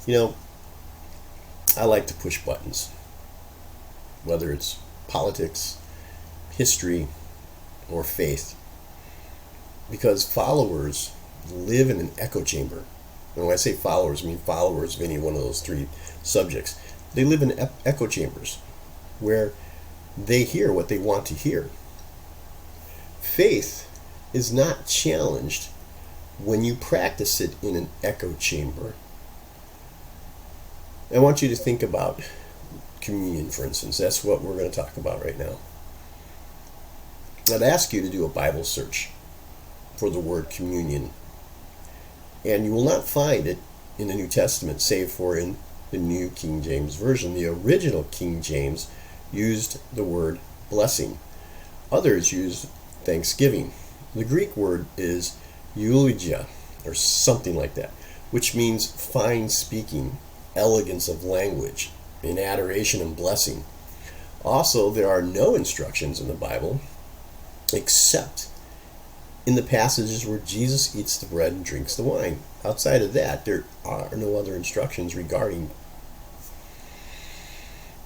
You know, I like to push buttons, whether it's politics, history, or faith, because followers live in an echo chamber. And when I say followers, I mean followers of any one of those three subjects. They live in echo chambers where they hear what they want to hear. Faith is not challenged when you practice it in an echo chamber. I want you to think about communion, for instance. That's what we're going to talk about right now. I'd ask you to do a Bible search for the word communion. And you will not find it in the New Testament, save for in the New King James Version. The original King James used the word blessing. Others use thanksgiving. The Greek word is eulogia, or something like that, which means fine speaking, elegance of language, in adoration and blessing. Also, there are no instructions in the Bible except in the passages where Jesus eats the bread and drinks the wine. Outside of that, there are no other instructions regarding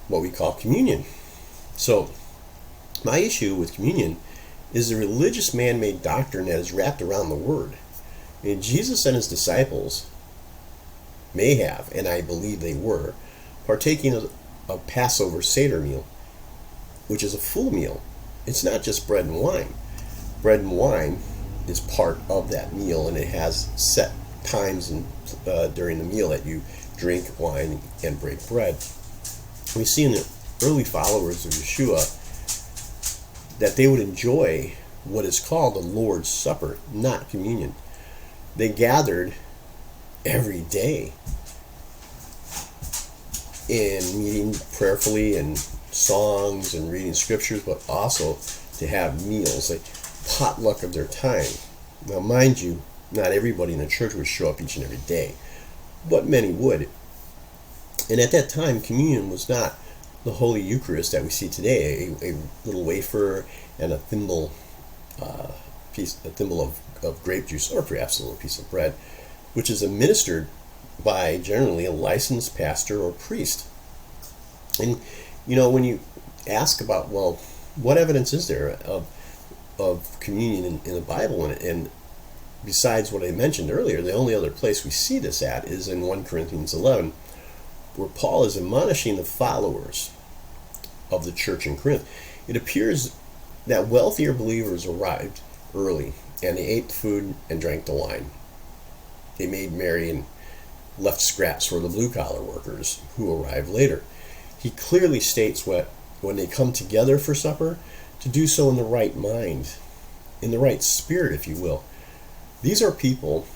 what we call communion. So, my issue with communion is the religious man-made doctrine that is wrapped around the word. And Jesus and his disciples may have, and I believe they were, partaking of a Passover Seder meal, which is a full meal. It's not just bread and wine. Bread and wine is part of that meal, and it has set times during the meal that you drink wine and break bread. We see in the early followers of Yeshua that they would enjoy what is called the Lord's Supper, not communion. They gathered every day in meeting prayerfully and songs and reading scriptures, but also to have meals, like potluck of their time. Now, mind you, not everybody in the church would show up each and every day, but many would. And at that time, communion was not the Holy Eucharist that we see today, a little wafer and a thimble of grape juice, or perhaps a little piece of bread, which is administered by generally a licensed pastor or priest. And you know, when you ask about, well, what evidence is there of communion in the Bible, and besides what I mentioned earlier, the only other place we see this at is in 1 Corinthians 11, where Paul is admonishing the followers of the church in Corinth. It appears that wealthier believers arrived early, and they ate the food and drank the wine. They made merry and left scraps for the blue-collar workers who arrived later. He clearly states when they come together for supper, to do so in the right mind, in the right spirit, if you will. These people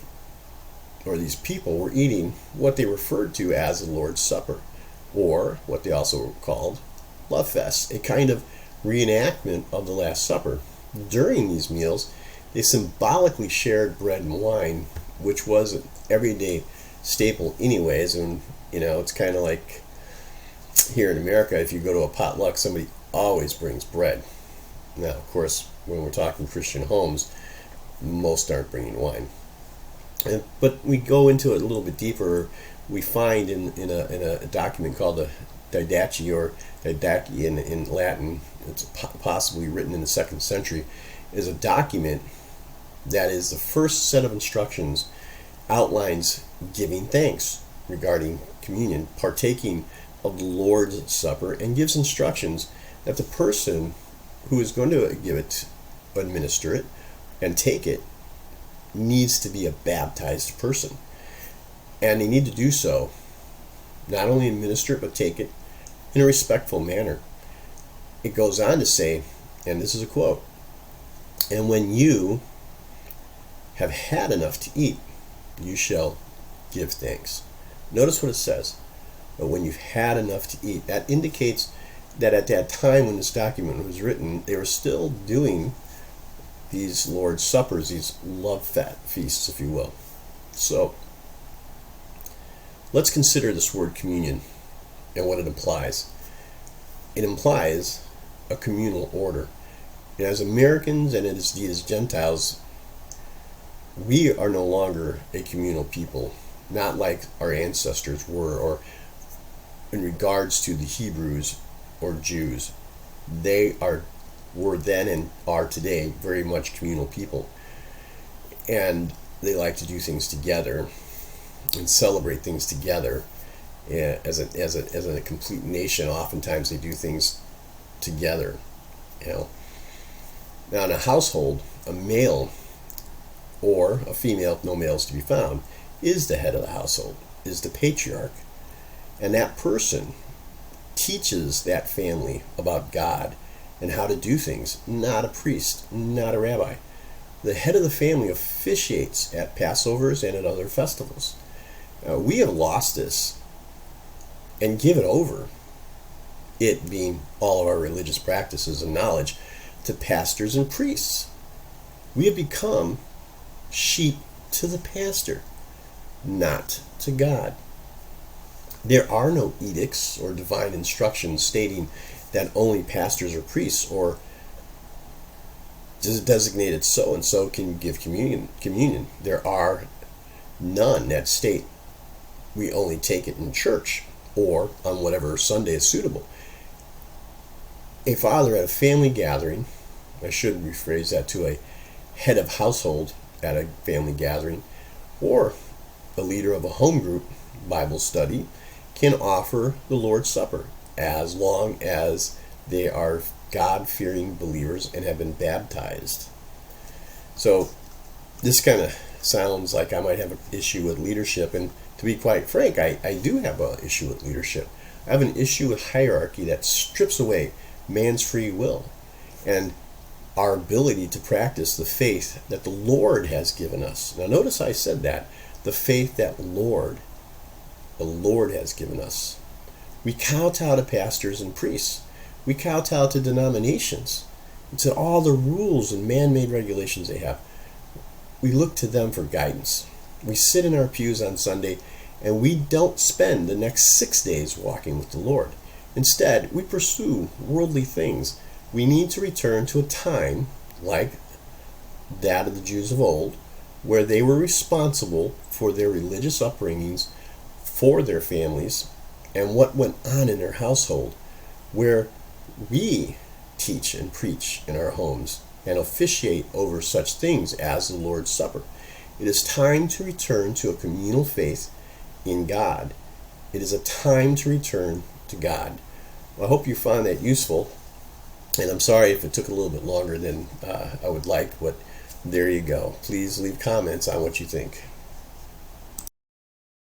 were eating what they referred to as the Lord's Supper, or what they also called Love Fest, a kind of reenactment of the Last Supper. During these meals, they symbolically shared bread and wine, which was an everyday staple anyways. And you know, it's kind of like here in America, if you go to a potluck, somebody always brings bread. Now, of course, when we're talking Christian homes, most aren't bringing wine. But we go into it a little bit deeper. We find in a document called the Didache, or Didache in Latin, it's possibly written in the 2nd century, is a document that is the first set of instructions, outlines giving thanks regarding communion, partaking of the Lord's Supper, and gives instructions that the person who is going to give it, administer it, and take it needs to be a baptized person. And they need to do so, not only administer it, but take it in a respectful manner. It goes on to say, and this is a quote, "And when you have had enough to eat, you shall give thanks." Notice what it says. But when you've had enough to eat, that indicates that at that time when this document was written, they were still doing these Lord's Suppers, these love feasts, if you will. So, let's consider this word communion and what it implies. It implies a communal order. And as Americans and as Gentiles, we are no longer a communal people. not like our ancestors were, or in regards to the Hebrews or Jews. Were then and are today very much communal people. And they like to do things together and celebrate things together. As a complete nation, oftentimes they do things together. Now in a household, a male or a female, no males to be found, is the head of the household, is the patriarch. And that person teaches that family about God and how to do things, not a priest, not a rabbi. The head of the family officiates at Passovers and at other festivals. We have lost this and given over, it being all of our religious practices and knowledge, to pastors and priests. We have become sheep to the pastor, not to God. There are no edicts or divine instructions stating that only pastors or priests or just designated so and so can give communion. There are none that state we only take it in church or on whatever Sunday is suitable. A father at a family gathering, I should rephrase that to a head of household at a family gathering, or a leader of a home group Bible study, can offer the Lord's Supper as long as they are God-fearing believers and have been baptized. So this kind of sounds like I might have an issue with leadership, and to be quite frank, I do have an issue with leadership. I have an issue with hierarchy that strips away man's free will and our ability to practice the faith that the Lord has given us. Now notice I said that, the faith that the Lord has given us. We kowtow to pastors and priests. We kowtow to denominations, and to all the rules and man-made regulations they have. We look to them for guidance. We sit in our pews on Sunday, and we don't spend the next 6 days walking with the Lord. Instead, we pursue worldly things. We need to return to a time like that of the Jews of old, where they were responsible for their religious upbringings, for their families, and what went on in their household, where we teach and preach in our homes and officiate over such things as the Lord's Supper. It is time to return to a communal faith in God. It is a time to return to God. Well, I hope you found that useful, and I'm sorry if it took a little bit longer than I would like, but there you go. Please leave comments on what you think.